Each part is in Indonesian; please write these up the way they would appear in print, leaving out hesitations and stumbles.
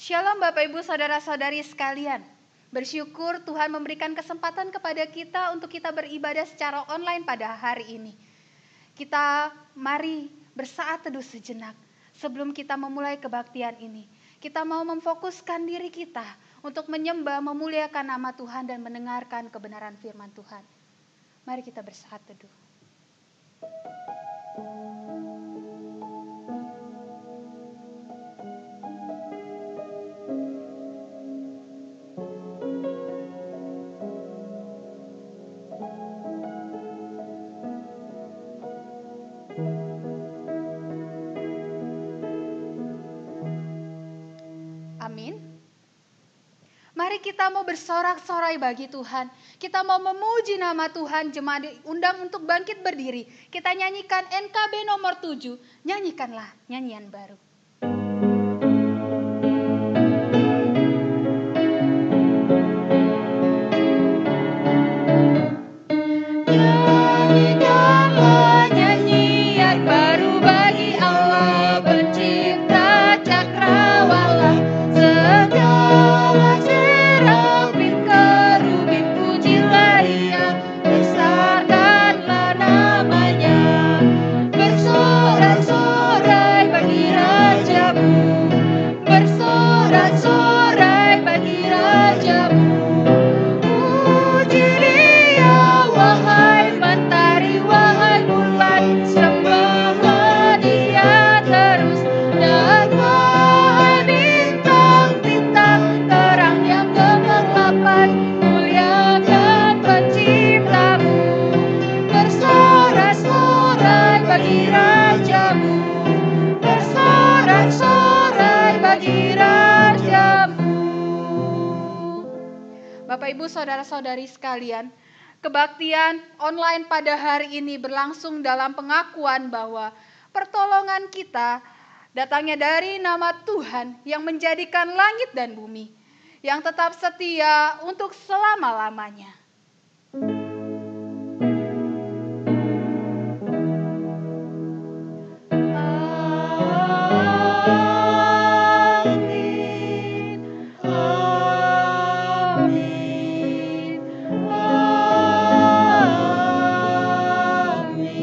Shalom Bapak Ibu Saudara-saudari sekalian. Bersyukur Tuhan memberikan kesempatan kepada kita untuk kita beribadah secara online pada hari ini. Kita mari bersaat teduh sejenak sebelum kita memulai kebaktian ini. Kita mau memfokuskan diri kita untuk menyembah, memuliakan nama Tuhan dan mendengarkan kebenaran firman Tuhan. Mari kita bersaat teduh. Amin. Mari kita mau bersorak-sorai bagi Tuhan. Kita mau memuji nama Tuhan. Jemaat diundang untuk bangkit berdiri. Kita nyanyikan NKB nomor 7. Nyanyikanlah nyanyian baru. Nyanyikanlah nyanyian baru bagi Allah pencipta cakrawala. Segala serafim kerubim pujilah Dia, besarkanlah namanya. Bersorak-sorai bagi Rajamu, bersorak-sorai bagi Rajamu. Puji Dia wahai mentari, wahai bulan, sembahlah Dia terus. Dan wahai bintang-bintang terang yang kegelapan, muliakan penciptamu. Bersorak-sorai bagi Rajamu, bersorak-sorai bagi Rajamu. Bapak Ibu Saudara-saudari sekalian, kebaktian online pada hari ini berlangsung dalam pengakuan bahwa pertolongan kita datangnya dari nama Tuhan yang menjadikan langit dan bumi, yang tetap setia untuk selama-lamanya. Amin, amin, amin.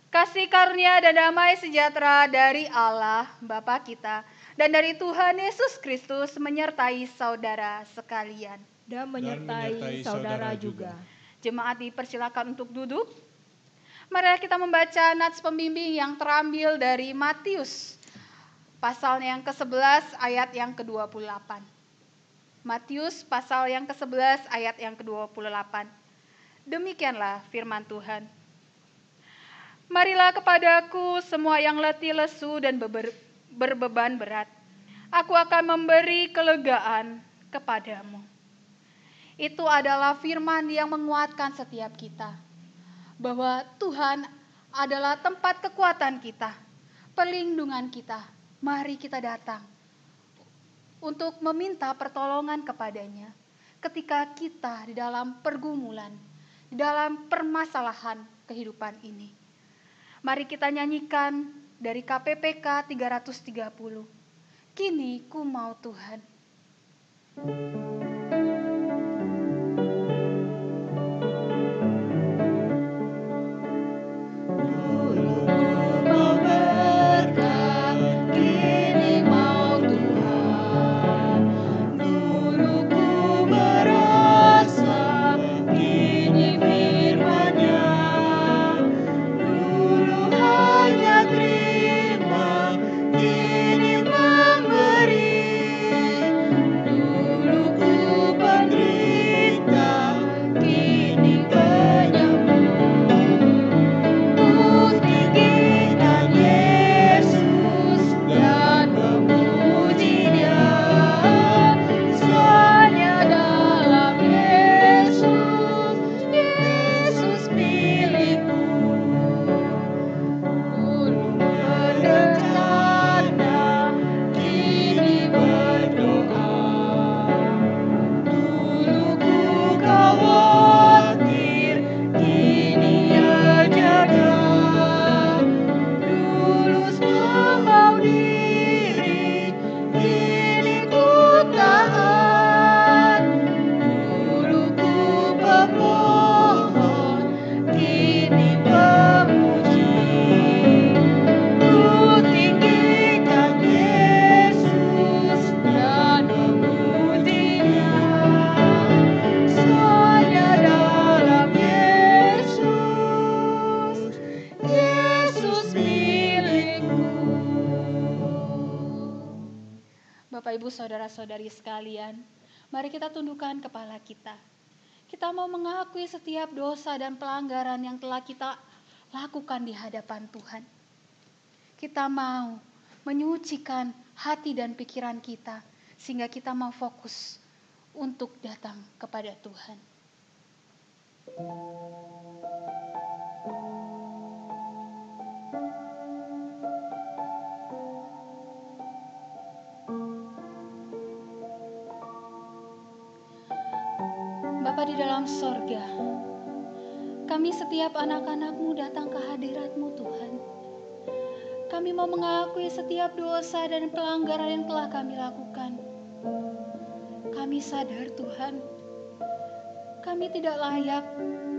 Kasih karunia dan damai sejahtera dari Allah Bapa kita dan dari Tuhan Yesus Kristus menyertai saudara sekalian. Dan menyertai saudara juga. Jemaat dipersilakan untuk duduk. Mari kita membaca nats pembimbing yang terambil dari Matius pasal yang ke-11 ayat yang ke-28. Matius pasal yang ke-11 ayat yang ke-28. Demikianlah firman Tuhan. Marilah kepadaku semua yang letih lesu dan berbeban berat. Aku akan memberi kelegaan kepadamu. Itu adalah firman yang menguatkan setiap kita. Bahwa Tuhan adalah tempat kekuatan kita, perlindungan kita. Mari kita datang untuk meminta pertolongan kepadanya ketika kita di dalam pergumulan, di dalam permasalahan kehidupan ini. Mari kita nyanyikan dari KPPK 330. Kini ku mau Tuhan. Dulu ku Bapak, Ibu, Saudara-saudari sekalian, mari kita tundukkan kepala kita. Kita mau mengakui setiap dosa dan pelanggaran yang telah kita lakukan di hadapan Tuhan. Kita mau menyucikan hati dan pikiran kita, sehingga kita mau fokus untuk datang kepada Tuhan. Bapa di dalam sorga, kami setiap anak-anak-Mu datang ke hadirat-Mu Tuhan. Kami mau mengakui setiap dosa dan pelanggaran yang telah kami lakukan. Kami sadar Tuhan, kami tidak layak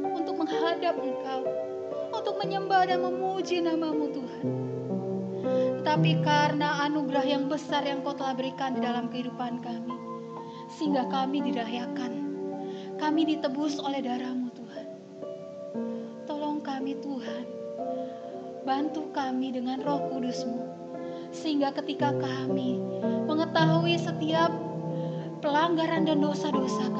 untuk menghadap Engkau, untuk menyembah dan memuji nama-Mu Tuhan. Tetapi karena anugerah yang besar yang Kau telah berikan di dalam kehidupan kami, sehingga kami dilayakan. Kami ditebus oleh darah-Mu Tuhan. Tolong kami Tuhan, bantu kami dengan Roh Kudus-Mu, sehingga ketika kami mengetahui setiap pelanggaran dan dosa-dosa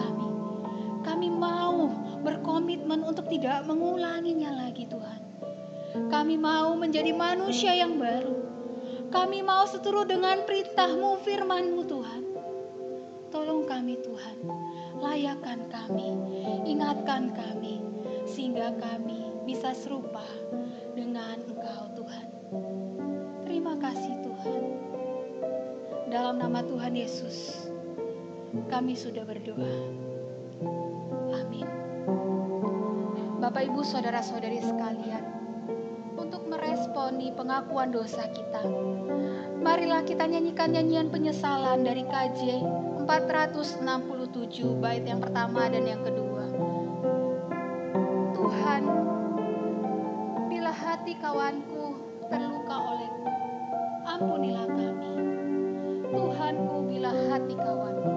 kami mau berkomitmen untuk tidak mengulanginya lagi Tuhan. Kami mau menjadi manusia yang baru. Kami mau seturut dengan perintah-Mu, firman-Mu Tuhan. Tolong kami Tuhan, layakan kami, ingatkan kami, sehingga kami bisa serupa dengan Engkau Tuhan. Terima kasih Tuhan. Dalam nama Tuhan Yesus, kami sudah berdoa. Amin. Bapak, Ibu, Saudara-saudari sekalian, untuk meresponi pengakuan dosa kita, marilah kita nyanyikan nyanyian penyesalan dari KJ 467 bait yang pertama dan yang kedua. Tuhan, bila hati kawanku terluka olehku, ampunilah kami. Tuhanku, bila hati kawanku.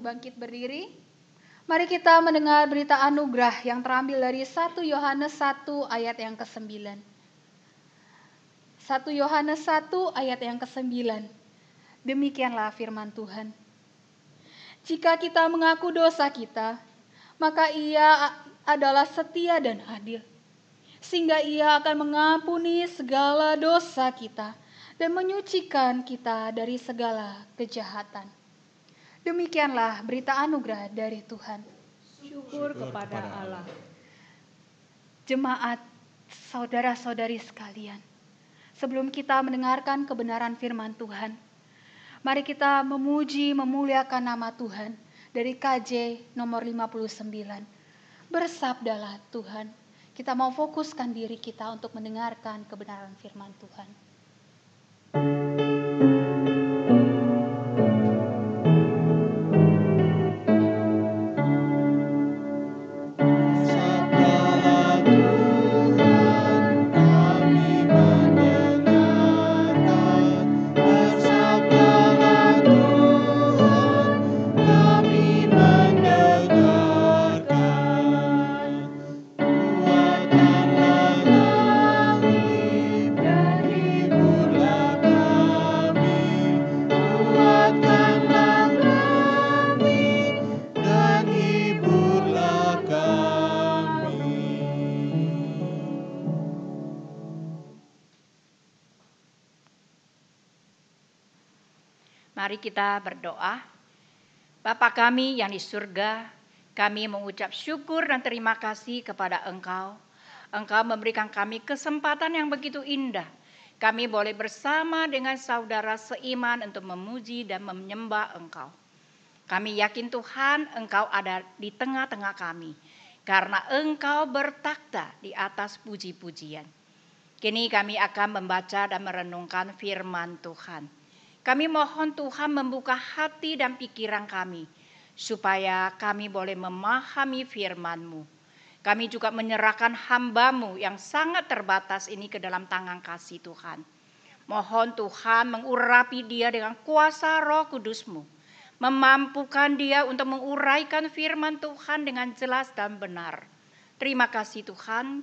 Bangkit berdiri. Mari kita mendengar berita anugerah yang terambil dari 1 Yohanes 1 ayat yang ke-9. 1 Yohanes 1 ayat yang ke-9. Demikianlah firman Tuhan. Jika kita mengaku dosa kita, maka Ia adalah setia dan adil, sehingga Ia akan mengampuni segala dosa kita dan menyucikan kita dari segala kejahatan. Demikianlah berita anugerah dari Tuhan. Syukur kepada Allah. Jemaat, saudara-saudari sekalian, sebelum kita mendengarkan kebenaran firman Tuhan, mari kita memuji, memuliakan nama Tuhan dari KJ nomor 59. Bersabdalah Tuhan. Kita mau fokuskan diri kita untuk mendengarkan kebenaran firman Tuhan. Dari Mari kita berdoa. Bapa kami yang di surga, kami mengucap syukur dan terima kasih kepada Engkau. Engkau memberikan kami kesempatan yang begitu indah. Kami boleh bersama dengan saudara seiman untuk memuji dan menyembah Engkau. Kami yakin Tuhan, Engkau ada di tengah-tengah kami, karena Engkau bertakhta di atas puji-pujian. Kini kami akan membaca dan merenungkan firman Tuhan. Kami mohon Tuhan membuka hati dan pikiran kami, supaya kami boleh memahami firman-Mu. Kami juga menyerahkan hamba-Mu yang sangat terbatas ini ke dalam tangan kasih Tuhan. Mohon Tuhan mengurapi dia dengan kuasa Roh Kudus-Mu, memampukan dia untuk menguraikan firman Tuhan dengan jelas dan benar. Terima kasih Tuhan,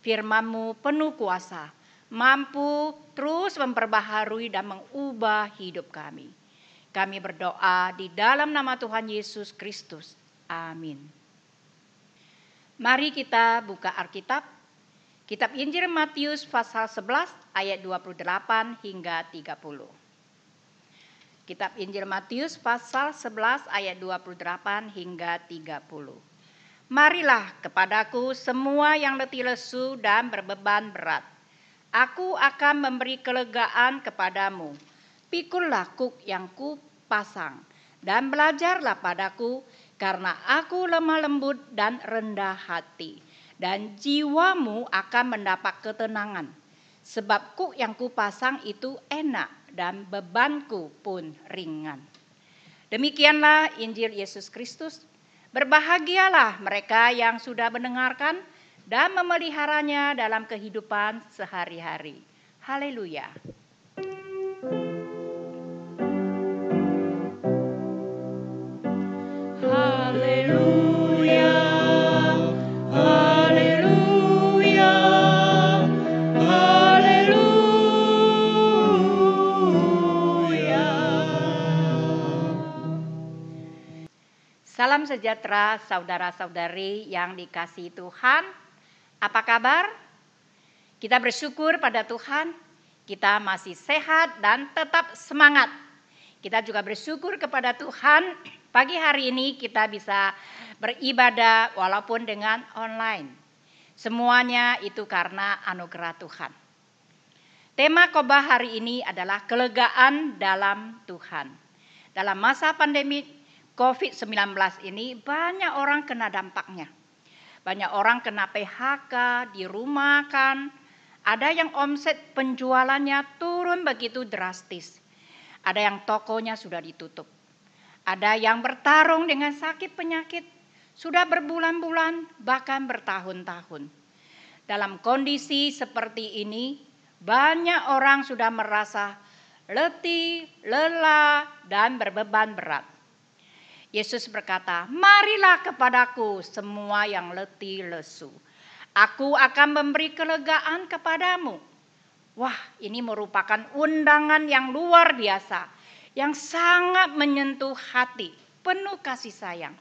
firman-Mu penuh kuasa, mampu terus memperbaharui dan mengubah hidup kami. Kami berdoa di dalam nama Tuhan Yesus Kristus. Amin. Mari kita buka Alkitab. Kitab Injil Matius pasal 11 ayat 28 hingga 30. Kitab Injil Matius pasal 11 ayat 28 hingga 30. Marilah kepadaku semua yang letih lesu dan berbeban berat. Aku akan memberi kelegaan kepadamu. Pikullah kuk yang kupasang dan belajarlah padaku, karena aku lemah lembut dan rendah hati, dan jiwamu akan mendapat ketenangan. Sebab kuk yang kupasang itu enak dan bebanku pun ringan. Demikianlah Injil Yesus Kristus. Berbahagialah mereka yang sudah mendengarkan dan memeliharanya dalam kehidupan sehari-hari. Haleluya. Haleluya, haleluya, haleluya. Salam sejahtera saudara-saudari yang dikasihi Tuhan. Apa kabar? Kita bersyukur pada Tuhan, kita masih sehat dan tetap semangat. Kita juga bersyukur kepada Tuhan, pagi hari ini kita bisa beribadah walaupun dengan online. Semuanya itu karena anugerah Tuhan. Tema khotbah hari ini adalah kelegaan dalam Tuhan. Dalam masa pandemi COVID-19 ini banyak orang kena dampaknya. Banyak orang kena PHK, dirumahkan. Ada yang omset penjualannya turun begitu drastis. Ada yang tokonya sudah ditutup. Ada yang bertarung dengan sakit penyakit sudah berbulan-bulan bahkan bertahun-tahun. Dalam kondisi seperti ini, banyak orang sudah merasa letih, lelah, dan berbeban berat. Yesus berkata, marilah kepadaku semua yang letih lesu. Aku akan memberi kelegaan kepadamu. Wah, ini merupakan undangan yang luar biasa, yang sangat menyentuh hati, penuh kasih sayang.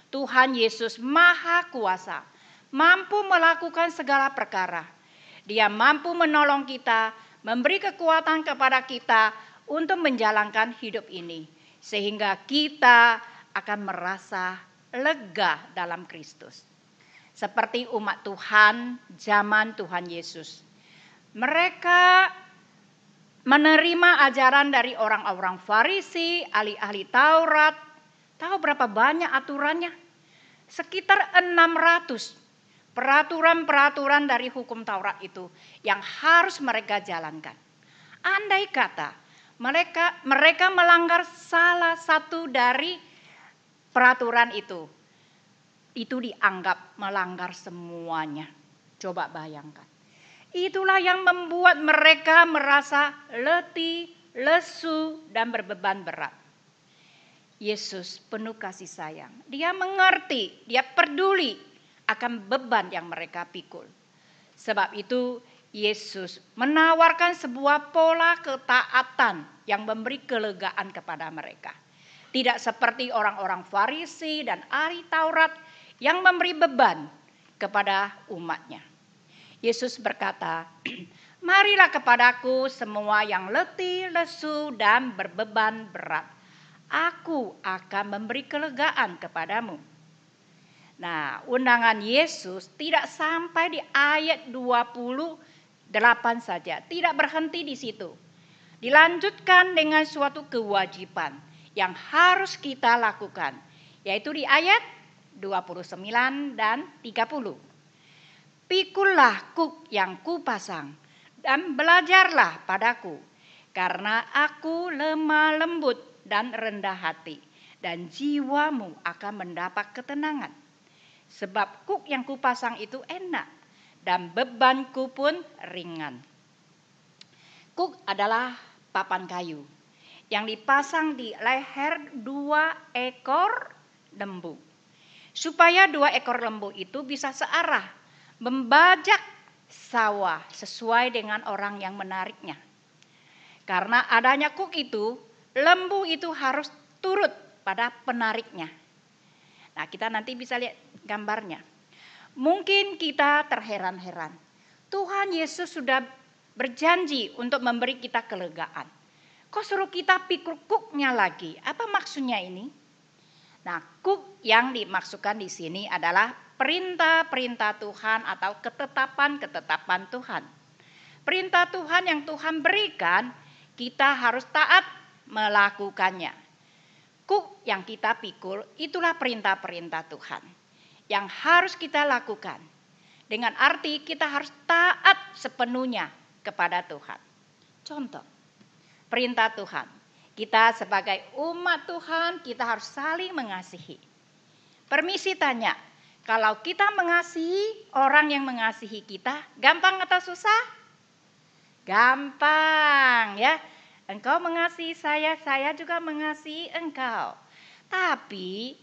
Tuhan Yesus Maha Kuasa, mampu melakukan segala perkara. Dia mampu menolong kita, memberi kekuatan kepada kita untuk menjalankan hidup ini, sehingga kita akan merasa lega dalam Kristus. Seperti umat Tuhan zaman Tuhan Yesus. Mereka menerima ajaran dari orang-orang Farisi, ahli-ahli Taurat. Tahu berapa banyak aturannya? Sekitar 600 peraturan-peraturan dari hukum Taurat itu yang harus mereka jalankan. Andai kata mereka melanggar salah satu dari peraturan itu dianggap melanggar semuanya. Coba bayangkan. Itulah yang membuat mereka merasa letih, lesu, dan berbeban berat. Yesus penuh kasih sayang. Dia mengerti, dia peduli akan beban yang mereka pikul. Sebab itu Yesus menawarkan sebuah pola ketaatan yang memberi kelegaan kepada mereka. Tidak seperti orang-orang Farisi dan ahli Taurat yang memberi beban kepada umatnya. Yesus berkata, Marilah kepadaku semua yang letih, lesu, dan berbeban berat. Aku akan memberi kelegaan kepadamu. Nah, undangan Yesus tidak sampai di ayat 28 saja. Tidak berhenti di situ. Dilanjutkan dengan suatu kewajiban yang harus kita lakukan. Yaitu di ayat 29 dan 30. Pikullah kuk yang kupasang dan belajarlah padaku, karena aku lemah lembut dan rendah hati, dan jiwamu akan mendapat ketenangan. Sebab kuk yang kupasang itu enak, dan bebanku pun ringan. Kuk adalah papan kayu yang dipasang di leher 2 ekor lembu, supaya 2 ekor lembu itu bisa searah membajak sawah sesuai dengan orang yang menariknya. Karena adanya kuk itu, lembu itu harus turut pada penariknya. Nah, kita nanti bisa lihat gambarnya. Mungkin kita terheran-heran. Tuhan Yesus sudah berjanji untuk memberi kita kelegaan. Kok suruh kita pikul kuknya lagi? Apa maksudnya ini? Nah, kuk yang dimaksudkan di sini adalah perintah-perintah Tuhan atau ketetapan-ketetapan Tuhan. Perintah Tuhan yang Tuhan berikan, kita harus taat melakukannya. Kuk yang kita pikul, itulah perintah-perintah Tuhan yang harus kita lakukan. Dengan arti kita harus taat sepenuhnya kepada Tuhan. Contoh, perintah Tuhan. Kita sebagai umat Tuhan, kita harus saling mengasihi. Permisi tanya, kalau kita mengasihi orang yang mengasihi kita, gampang atau susah? Gampang ya. Engkau mengasihi saya juga mengasihi engkau. Tapi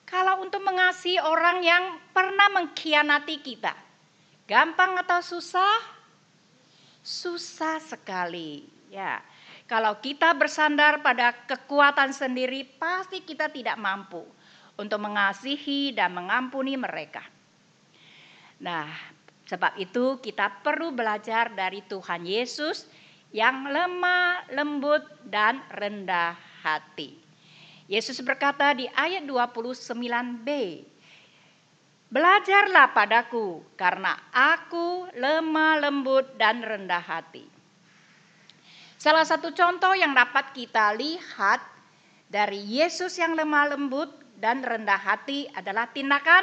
kalau untuk mengasihi orang yang pernah mengkhianati kita, gampang atau susah? Susah sekali ya. Kalau kita bersandar pada kekuatan sendiri, pasti kita tidak mampu untuk mengasihi dan mengampuni mereka. Nah, sebab itu kita perlu belajar dari Tuhan Yesus yang lemah, lembut, dan rendah hati. Yesus berkata di ayat 29b, belajarlah padaku karena aku lemah, lembut, dan rendah hati. Salah satu contoh yang dapat kita lihat dari Yesus yang lemah lembut dan rendah hati adalah tindakan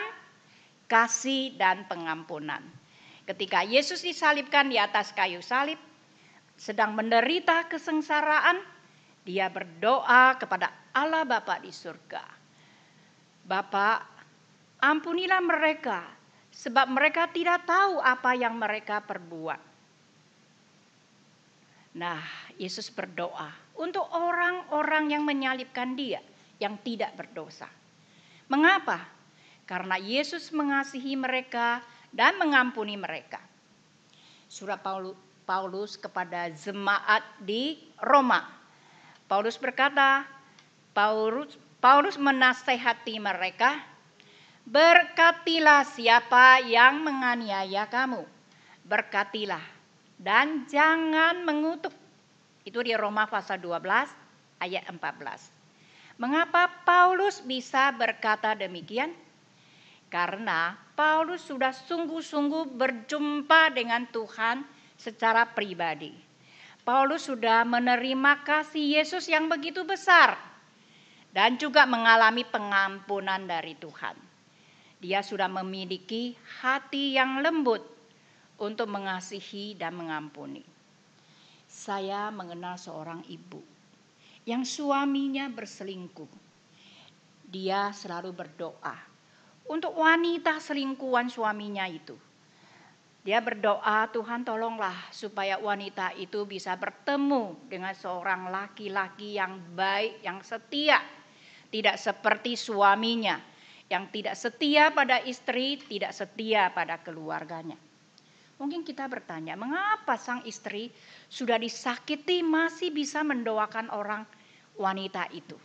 kasih dan pengampunan. Ketika Yesus disalibkan di atas kayu salib, sedang menderita kesengsaraan, dia berdoa kepada Allah Bapa di surga. Bapa, ampunilah mereka, sebab mereka tidak tahu apa yang mereka perbuat. Nah, Yesus berdoa untuk orang-orang yang menyalibkan dia, yang tidak berdosa. Mengapa? Karena Yesus mengasihi mereka dan mengampuni mereka. Surat Paulus kepada jemaat di Roma. Paulus berkata, Paulus menasehati mereka, berkatilah siapa yang menganiaya kamu. Berkatilah. Dan jangan mengutuk. Itu di Roma pasal 12 ayat 14. Mengapa Paulus bisa berkata demikian? Karena Paulus sudah sungguh-sungguh berjumpa dengan Tuhan secara pribadi. Paulus sudah menerima kasih Yesus yang begitu besar. Dan juga mengalami pengampunan dari Tuhan. Dia sudah memiliki hati yang lembut untuk mengasihi dan mengampuni. Saya mengenal seorang ibu yang suaminya berselingkuh. Dia selalu berdoa untuk wanita selingkuhan suaminya itu. Dia berdoa, Tuhan tolonglah supaya wanita itu bisa bertemu dengan seorang laki-laki yang baik, yang setia. Tidak seperti suaminya yang tidak setia pada istri, tidak setia pada keluarganya. Mungkin kita bertanya, mengapa sang istri sudah disakiti masih bisa mendoakan orang wanita itu?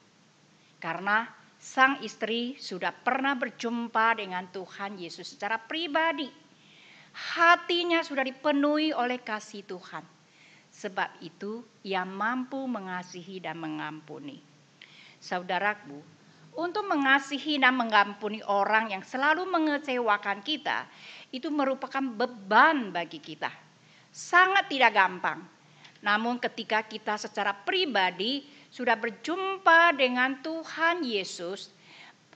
Karena sang istri sudah pernah berjumpa dengan Tuhan Yesus secara pribadi. hatinya sudah dipenuhi oleh kasih Tuhan. Sebab itu ia mampu mengasihi dan mengampuni. Saudaraku, untuk mengasihi dan mengampuni orang yang selalu mengecewakan kita, itu merupakan beban bagi kita. Sangat tidak gampang. Namun ketika kita secara pribadi sudah berjumpa dengan Tuhan Yesus,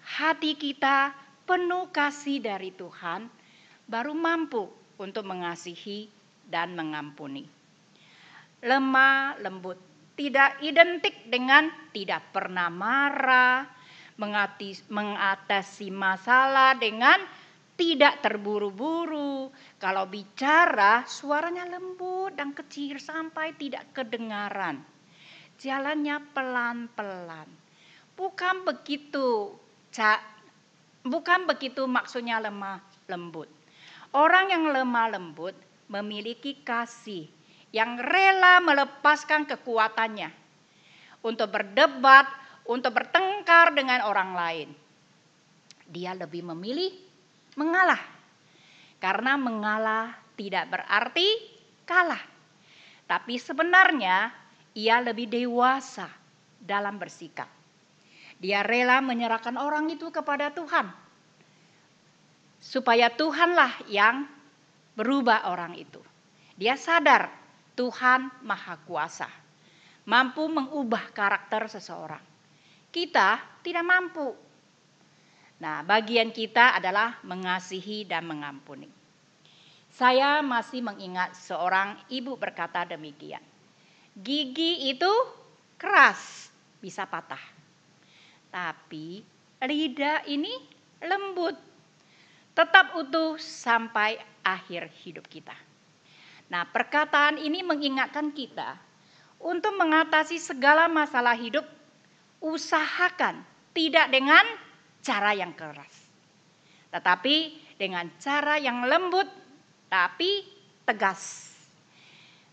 hati kita penuh kasih dari Tuhan, baru mampu untuk mengasihi dan mengampuni. Lemah lembut tidak identik dengan tidak pernah marah, mengatasi masalah dengan tidak terburu-buru. Kalau bicara suaranya lembut dan kecil sampai tidak kedengaran. Jalannya pelan-pelan. Bukan begitu maksudnya lemah lembut. Orang yang lemah lembut memiliki kasih yang rela melepaskan kekuatannya untuk berdebat, untuk bertengkar dengan orang lain. Dia lebih memilih mengalah. Karena mengalah tidak berarti kalah. Tapi sebenarnya ia lebih dewasa dalam bersikap. Dia rela menyerahkan orang itu kepada Tuhan. Supaya Tuhanlah yang berubah orang itu. Dia sadar Tuhan Maha Kuasa. Mampu mengubah karakter seseorang. Kita tidak mampu. Nah, bagian kita adalah mengasihi dan mengampuni. Saya masih mengingat seorang ibu berkata demikian. Gigi itu keras, bisa patah. Tapi lidah ini lembut, tetap utuh sampai akhir hidup kita. Nah, perkataan ini mengingatkan kita untuk mengatasi segala masalah hidup, usahakan tidak dengan cara yang keras, tetapi dengan cara yang lembut tapi tegas.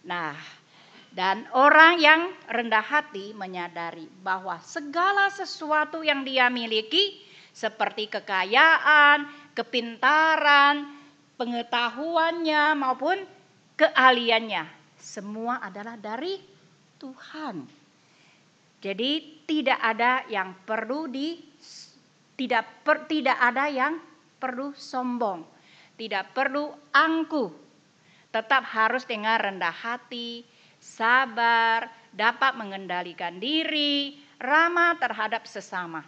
Nah, dan orang yang rendah hati menyadari bahwa segala sesuatu yang dia miliki seperti kekayaan, kepintaran, pengetahuannya maupun keahliannya semua adalah dari Tuhan. Jadi tidak ada yang perlu sombong, tidak perlu angkuh. Tetap harus dengan rendah hati, sabar, dapat mengendalikan diri, ramah terhadap sesama.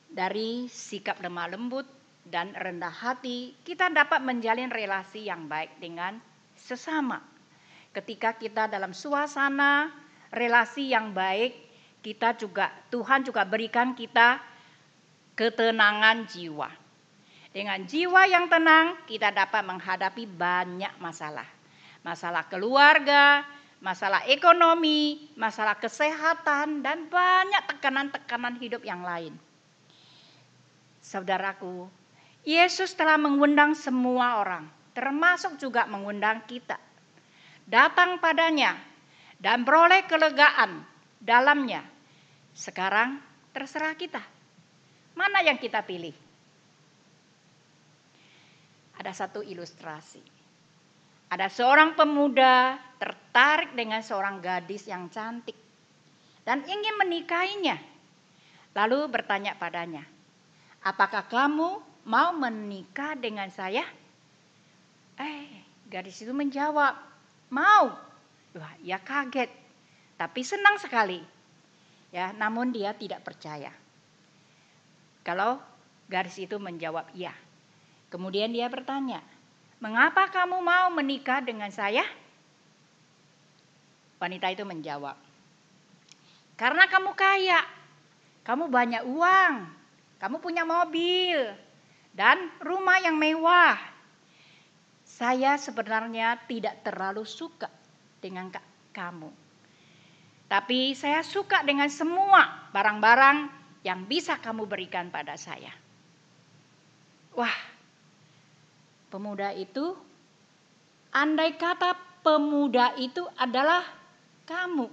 Dari sikap lemah lembut dan rendah hati, kita dapat menjalin relasi yang baik dengan sesama. Ketika kita dalam suasana relasi yang baik, Tuhan juga berikan kita ketenangan jiwa. Dengan jiwa yang tenang, kita dapat menghadapi banyak masalah. Masalah keluarga, masalah ekonomi, masalah kesehatan, dan banyak tekanan-tekanan hidup yang lain. Saudaraku, Yesus telah mengundang semua orang, termasuk juga mengundang kita. Datang padanya dan beroleh kelegaan dalamnya. Sekarang terserah kita. Mana yang kita pilih? Ada satu ilustrasi. Ada seorang pemuda tertarik dengan seorang gadis yang cantik dan ingin menikahinya. Lalu bertanya padanya, "Apakah kamu mau menikah dengan saya?" Gadis itu menjawab, "Mau." Wah, ia kaget, tapi senang sekali. Ya, namun dia tidak percaya. Kalau gadis itu menjawab iya. Kemudian dia bertanya, "Mengapa kamu mau menikah dengan saya?" Wanita itu menjawab, "Karena kamu kaya, kamu banyak uang, kamu punya mobil, dan rumah yang mewah. Saya sebenarnya tidak terlalu suka dengan kamu. Tapi saya suka dengan semua barang-barang yang bisa kamu berikan pada saya." Wah, pemuda itu, andai kata pemuda itu adalah kamu,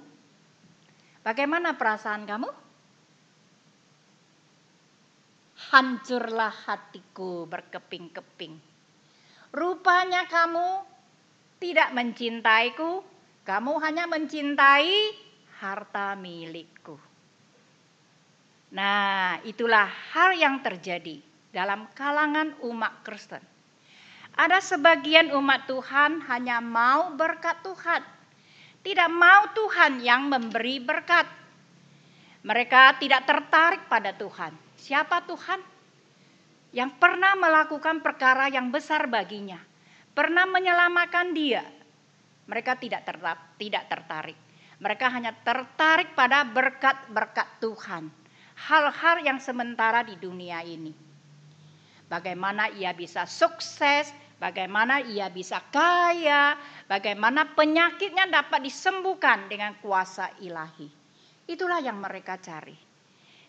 bagaimana perasaan kamu? Hancurlah hatiku berkeping-keping. Rupanya kamu tidak mencintaiku, kamu hanya mencintai harta milikku. Nah, itulah hal yang terjadi dalam kalangan umat Kristen. Ada sebagian umat Tuhan hanya mau berkat Tuhan, tidak mau Tuhan yang memberi berkat. Mereka tidak tertarik pada Tuhan. Siapa Tuhan? Yang pernah melakukan perkara yang besar baginya, pernah menyelamatkan dia. Mereka tidak tertarik. Mereka hanya tertarik pada berkat-berkat Tuhan. Hal-hal yang sementara di dunia ini. Bagaimana ia bisa sukses, bagaimana ia bisa kaya, bagaimana penyakitnya dapat disembuhkan dengan kuasa ilahi. Itulah yang mereka cari.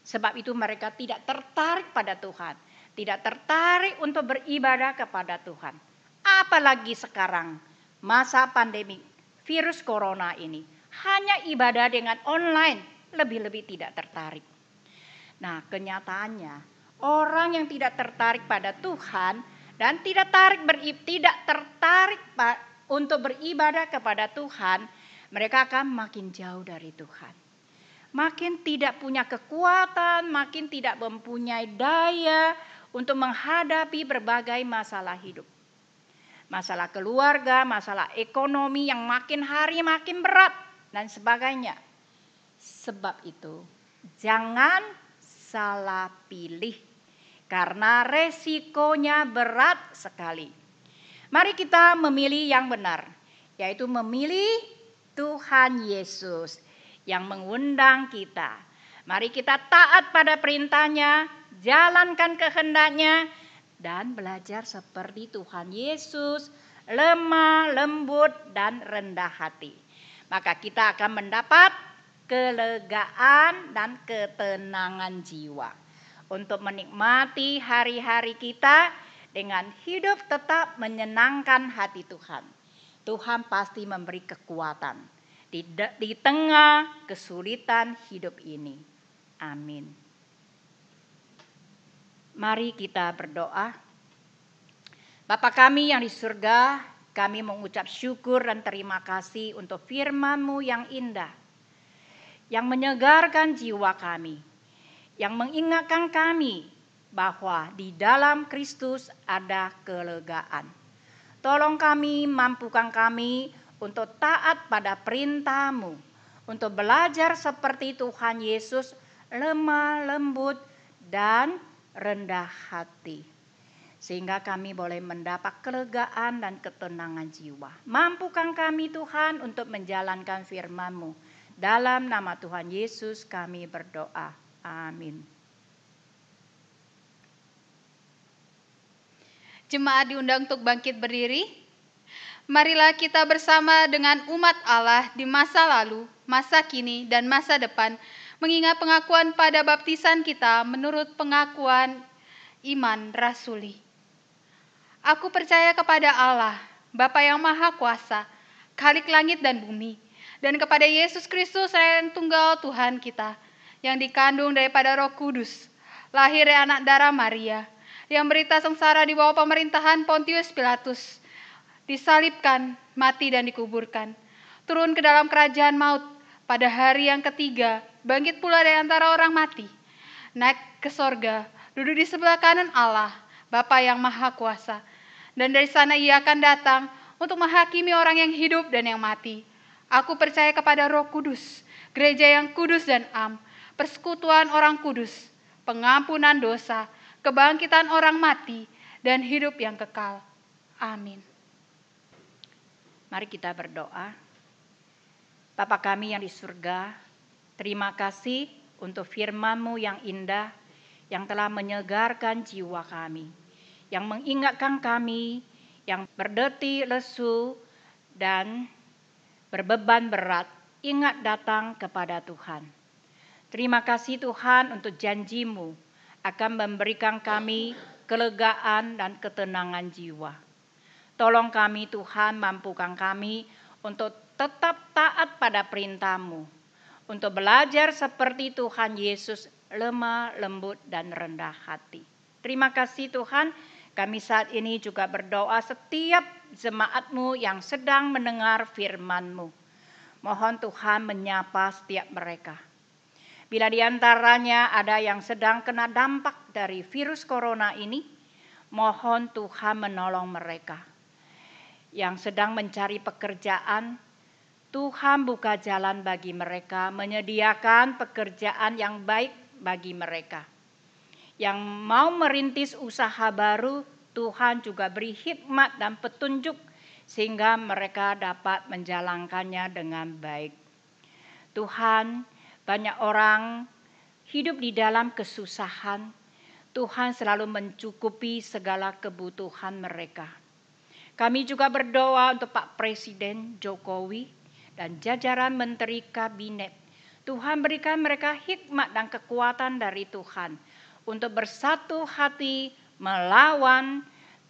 Sebab itu mereka tidak tertarik pada Tuhan, tidak tertarik untuk beribadah kepada Tuhan. Apalagi sekarang masa pandemi virus corona ini, hanya ibadah dengan online, lebih-lebih tidak tertarik. Nah, kenyataannya orang yang tidak tertarik pada Tuhan dan tidak tertarik untuk beribadah kepada Tuhan, mereka akan makin jauh dari Tuhan. Makin tidak punya kekuatan, makin tidak mempunyai daya untuk menghadapi berbagai masalah hidup. Masalah keluarga, masalah ekonomi yang makin hari makin berat dan sebagainya. Sebab itu, jangan salah pilih karena resikonya berat sekali. Mari kita memilih yang benar, yaitu memilih Tuhan Yesus yang mengundang kita. Mari kita taat pada perintahnya, jalankan kehendaknya, dan belajar seperti Tuhan Yesus, lemah, lembut, dan rendah hati. Maka kita akan mendapat kelegaan dan ketenangan jiwa untuk menikmati hari-hari kita dengan hidup tetap menyenangkan hati Tuhan. Tuhan pasti memberi kekuatan di tengah kesulitan hidup ini. Amin. Mari kita berdoa. Bapa kami yang di surga, kami mengucap syukur dan terima kasih untuk firman-Mu yang indah, yang menyegarkan jiwa kami, yang mengingatkan kami bahwa di dalam Kristus ada kelegaan. Tolong kami, mampukan kami untuk taat pada perintah-Mu, untuk belajar seperti Tuhan Yesus, lemah, lembut, dan rendah hati. Sehingga kami boleh mendapat kelegaan dan ketenangan jiwa. Mampukan kami Tuhan untuk menjalankan firman-Mu. Dalam nama Tuhan Yesus kami berdoa. Amin. Jemaat diundang untuk bangkit berdiri. Marilah kita bersama dengan umat Allah di masa lalu, masa kini, dan masa depan, mengingat pengakuan pada baptisan kita menurut pengakuan iman rasuli. Aku percaya kepada Allah, Bapa yang Maha Kuasa, Khalik langit dan bumi, dan kepada Yesus Kristus, yang tunggal Tuhan kita, yang dikandung daripada Roh Kudus, lahir dari anak darah Maria, yang berita sengsara di bawah pemerintahan Pontius Pilatus, disalibkan, mati dan dikuburkan, turun ke dalam kerajaan maut, pada hari yang ketiga, bangkit pula dari antara orang mati, naik ke sorga, duduk di sebelah kanan Allah, Bapa yang Maha Kuasa, dan dari sana ia akan datang untuk menghakimi orang yang hidup dan yang mati. Aku percaya kepada Roh Kudus, gereja yang kudus dan am, persekutuan orang kudus, pengampunan dosa, kebangkitan orang mati, dan hidup yang kekal. Amin. Mari kita berdoa. Bapa kami yang di surga, terima kasih untuk firman-Mu yang indah, yang telah menyegarkan jiwa kami, yang mengingatkan kami yang berdeti lesu dan berbeban berat, ingat datang kepada Tuhan. Terima kasih Tuhan untuk janji-Mu akan memberikan kami kelegaan dan ketenangan jiwa. Tolong kami Tuhan, mampukan kami untuk tetap taat pada perintah-Mu, untuk belajar seperti Tuhan Yesus, lemah, lembut, dan rendah hati. Terima kasih Tuhan, Kami saat ini juga berdoa setiap jemaat-Mu yang sedang mendengar firman-Mu. Mohon Tuhan menyapa setiap mereka. Bila di antaranya ada yang sedang kena dampak dari virus corona ini, mohon Tuhan menolong mereka. Yang sedang mencari pekerjaan, Tuhan buka jalan bagi mereka, menyediakan pekerjaan yang baik bagi mereka. Yang mau merintis usaha baru, Tuhan juga beri hikmat dan petunjuk sehingga mereka dapat menjalankannya dengan baik. Tuhan, banyak orang hidup di dalam kesusahan. Tuhan selalu mencukupi segala kebutuhan mereka. Kami juga berdoa untuk Pak Presiden Jokowi dan jajaran Menteri Kabinet. Tuhan berikan mereka hikmat dan kekuatan dari Tuhan untuk bersatu hati melawan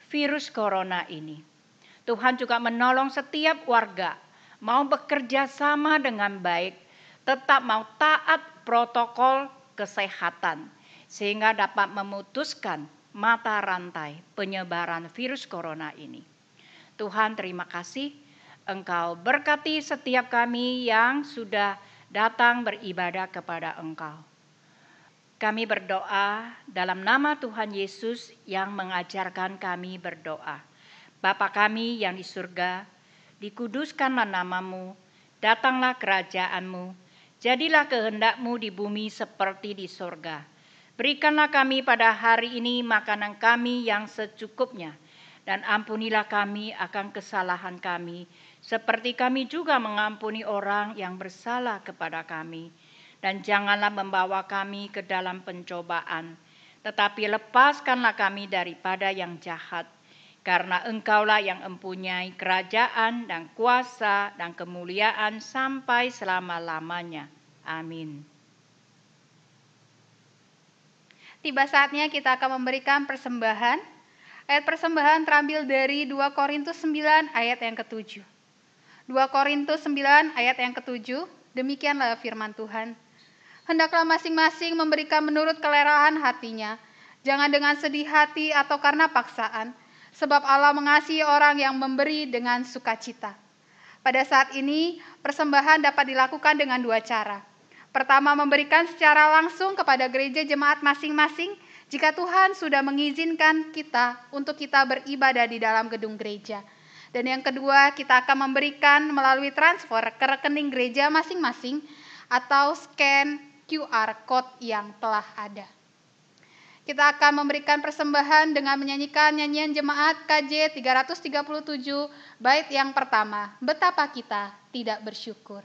virus corona ini. Tuhan juga menolong setiap warga mau bekerja sama dengan baik, tetap mau taat protokol kesehatan, sehingga dapat memutuskan mata rantai penyebaran virus corona ini. Tuhan, terima kasih Engkau berkati setiap kami yang sudah datang beribadah kepada Engkau. Kami berdoa dalam nama Tuhan Yesus yang mengajarkan kami berdoa. Bapa kami yang di surga, dikuduskanlah nama-Mu, datanglah kerajaan-Mu, jadilah kehendak-Mu di bumi seperti di surga. Berikanlah kami pada hari ini makanan kami yang secukupnya, dan ampunilah kami akan kesalahan kami, seperti kami juga mengampuni orang yang bersalah kepada kami. Dan janganlah membawa kami ke dalam pencobaan, tetapi lepaskanlah kami daripada yang jahat. Karena Engkaulah yang mempunyai kerajaan dan kuasa dan kemuliaan sampai selama-lamanya. Amin. Tiba saatnya kita akan memberikan persembahan. Ayat persembahan terambil dari 2 Korintus 9 ayat yang ke-7. 2 Korintus 9 ayat yang ke-7, demikianlah firman Tuhan. Hendaklah masing-masing memberikan menurut kelerahan hatinya, jangan dengan sedih hati atau karena paksaan, sebab Allah mengasihi orang yang memberi dengan sukacita. Pada saat ini, persembahan dapat dilakukan dengan 2 cara. Pertama, memberikan secara langsung kepada gereja jemaat masing-masing, jika Tuhan sudah mengizinkan kita untuk kita beribadah di dalam gedung gereja. Dan yang kedua, kita akan memberikan melalui transfer ke rekening gereja masing-masing atau scan QR code yang telah ada. Kita akan memberikan persembahan dengan menyanyikan nyanyian jemaat KJ 337 bait yang pertama, Betapa Kita Tidak Bersyukur.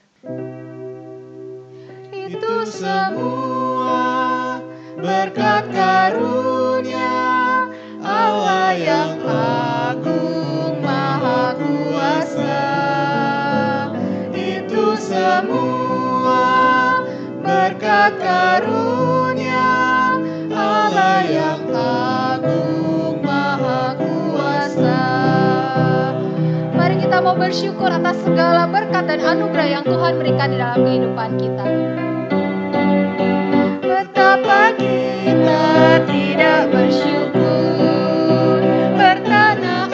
Itu semua berkat karunia Allah yang agung maha kuasa. Itu semua berkat karunia Allah yang agung maha kuasa. Mari kita mau bersyukur atas segala berkat dan anugerah yang Tuhan berikan di dalam kehidupan kita. Betapa kita tidak bersyukur, bertanah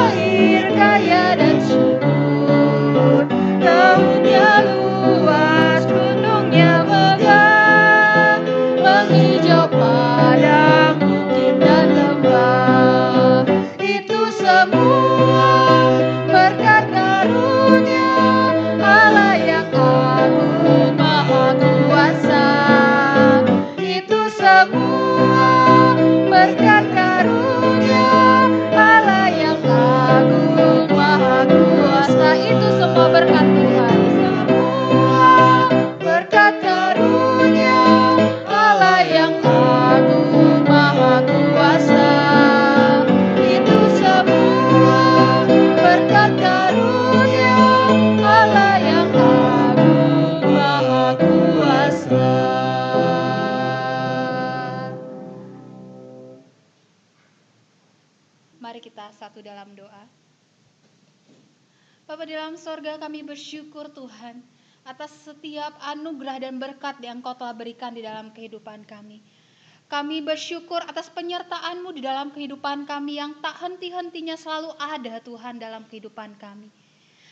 air kaya dan subur, lautnya luas, gunungnya megah, menghijau padang, bukit dan lembah. Itu semua berkat karunia Allah yang agung maha kuasa. Itu semua berkat karunia Allah yang agung maha kuasa. Itu semua berkat Tuhan. Semua berkat karunia Allah yang agung maha kuasa. Itu semua berkat karunia Allah yang agung maha kuasa. Mari kita satu dalam doa. Bapa di dalam sorga, kami bersyukur Tuhan atas setiap anugerah dan berkat yang Kau telah berikan di dalam kehidupan kami. Kami bersyukur atas penyertaan-Mu di dalam kehidupan kami yang tak henti-hentinya selalu ada Tuhan dalam kehidupan kami.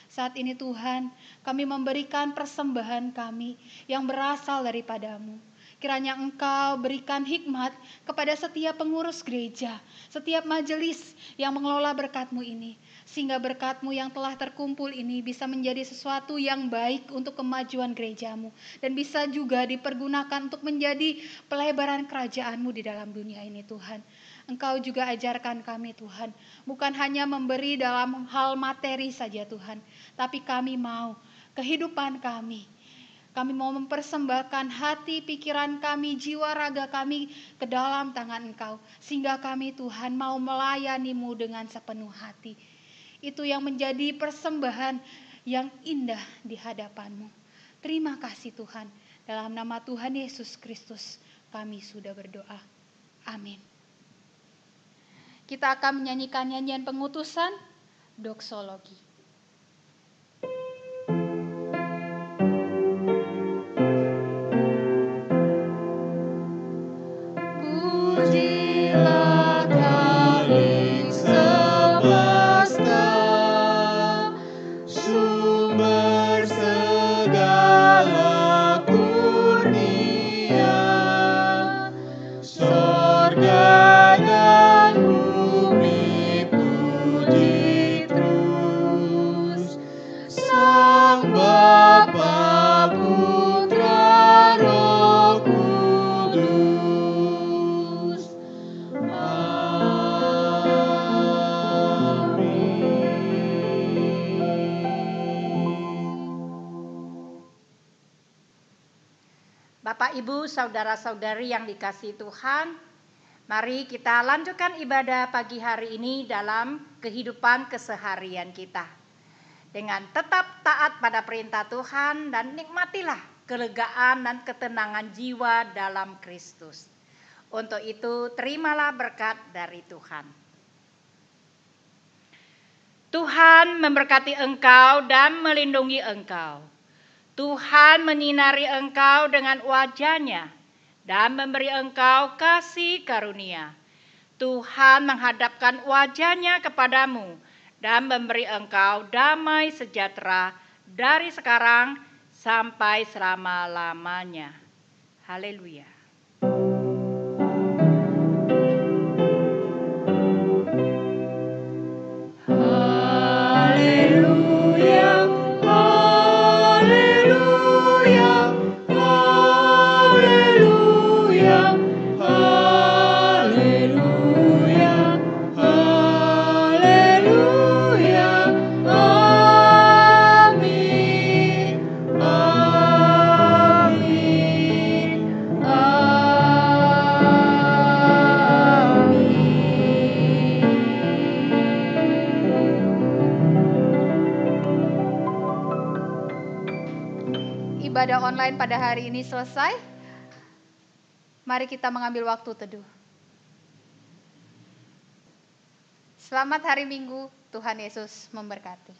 Saat ini Tuhan, kami memberikan persembahan kami yang berasal daripada-Mu. Kiranya Engkau berikan hikmat kepada setiap pengurus gereja, setiap majelis yang mengelola berkat-Mu ini. Sehingga berkat-Mu yang telah terkumpul ini bisa menjadi sesuatu yang baik untuk kemajuan gereja-Mu. Dan bisa juga dipergunakan untuk menjadi pelebaran kerajaan-Mu di dalam dunia ini Tuhan. Engkau juga ajarkan kami Tuhan, bukan hanya memberi dalam hal materi saja Tuhan, tapi kami mau kehidupan kami mau mempersembahkan hati, pikiran kami, jiwa, raga kami ke dalam tangan Engkau. Sehingga kami Tuhan mau melayani-Mu dengan sepenuh hati. Itu yang menjadi persembahan yang indah di hadapan-Mu. Terima kasih Tuhan. Dalam nama Tuhan Yesus Kristus kami sudah berdoa. Amin. Kita akan menyanyikan nyanyian pengutusan, doksologi. Pujilah Kalik semesta, sumber segala kurnia, sorga dan bumi puji terus, Sang Bapa, Putra, Roh Kudus. Bapak, Ibu, saudara-saudari yang dikasihi Tuhan, mari kita lanjutkan ibadah pagi hari ini dalam kehidupan keseharian kita. Dengan tetap taat pada perintah Tuhan dan nikmatilah kelegaan dan ketenangan jiwa dalam Kristus. Untuk itu, terimalah berkat dari Tuhan. Tuhan memberkati engkau dan melindungi engkau. Tuhan menyinari engkau dengan wajah-Nya dan memberi engkau kasih karunia. Tuhan menghadapkan wajah-Nya kepadamu dan memberi engkau damai sejahtera dari sekarang sampai selama-lamanya. Haleluya. Ibadah online pada hari ini selesai. Mari kita mengambil waktu teduh. Selamat hari Minggu, Tuhan Yesus memberkati.